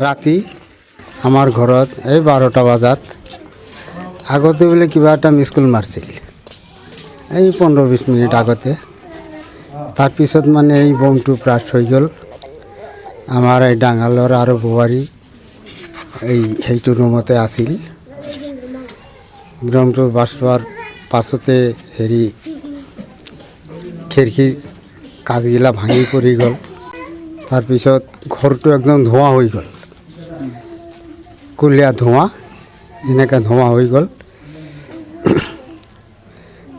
ৰাতি আমাৰ ঘৰত এই 12টা বজাত আগতে বোলে কিবা এটা মিছ কল মাৰিছিল এই 15-20 মিনিট আগতে তাৰপিছত মানে এই বমটো ব্লাষ্ট হৈ গ'ল আমাৰ এই ডাঙালৰ আৰু বোৱাৰী এই সেইটো ৰুমতে আছিল বমটো ব্লাষ্ট হোৱাৰ পাছতে হেৰি খিৰিকীৰ কাঁচগিলা ভাঙি পৰি গ'ল তাৰপিছত ঘৰটো একদম ধোঁৱা হৈ গ'ল কুলীয়া ধোঁৱা এনেকৈ ধোঁৱা হৈ গ'ল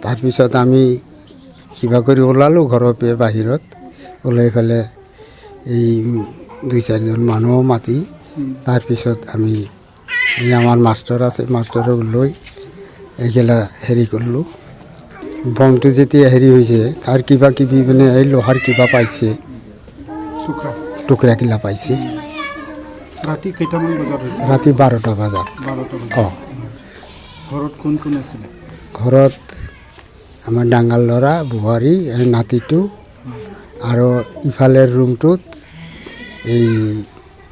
তাৰপিছত আমি কিবা কৰি ওলালোঁ ঘৰৰ পৰা বাহিৰত ওলাই পেলাই এই 2-4জন মানুহ মাতি তাৰপিছত আমি এই আমাৰ মাষ্টৰ আছে মাষ্টৰক লৈ এইগিলা হেৰি কৰিলোঁ বমটো যেতিয়া হেৰি হৈছে তাৰ কিবা কিবি মানে এই লোহাৰ কিবা পাইছে টুকৰাগিলা পাইছে ৰাতি কেইটামান বজাত হৈছে ৰাতি 12টা বজাত অঁ ঘৰত কোন কোন আছিলে ঘৰত আমাৰ ডাঙৰ ল'ৰা বোৱাৰী নাতিটো আৰু ইফালে ৰুমটোত এই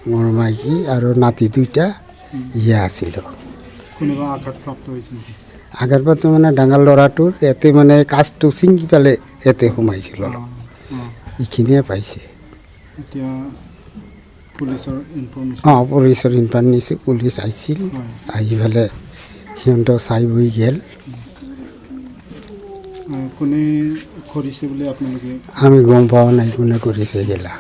মোৰ মাইকী আৰু নাতি দুইটা ইয়া আছিল কোনোবা আঘাতপ্ৰাপ্ত হৈছে নেকি আঘাতপ্ৰাপ্ত মানে ডাঙৰ ল'ৰাটোৰ ইয়াতে মানে কাজটো ছিঙি পেলাই ইয়াতে সোমাইছিল অলপ এইখিনিয়ে পাইছে এতিয়া পুলিচৰ ইনফৰমেশ্যন অঁ পুলিচৰ ইনফৰ্ম নিছোঁ পুলিচ আহিছিল আহি পেলাই সিহঁতক চাই বৈ গ'ল কোনে কৰিছে বুলি আপোনালোকে আমি গম পোৱা নাই কোনে কৰিছে গেলা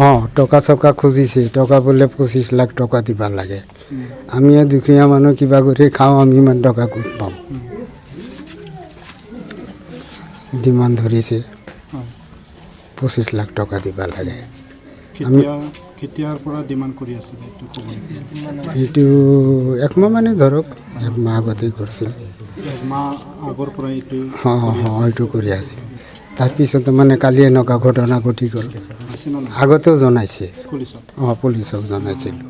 অঁ টকা চকা খুজিছে টকা বোলে 25 লাখ টকা দিব লাগে আমি দুখীয়া মানুহ কিবা কৰি খাওঁ আমি ইমান টকা ক'ত পাম ডিমাণ্ড ধৰিছে 25 লাখ টকা দিব লাগে কেতিয়াৰ পৰা ডিমাণ্ড কৰি আছিলে এইটো একমাহ মানে ধৰক একমাহ আগতেই কৰিছিল মাহ আগৰ পৰা এইটো এইটো কৰি আছিল তাৰপিছতে মানে কালি এনেকুৱা ঘটনা ঘটি গ'ল আগতেও জনাইছে পুলিচক অঁ পুলিচক জনাইছিলোঁ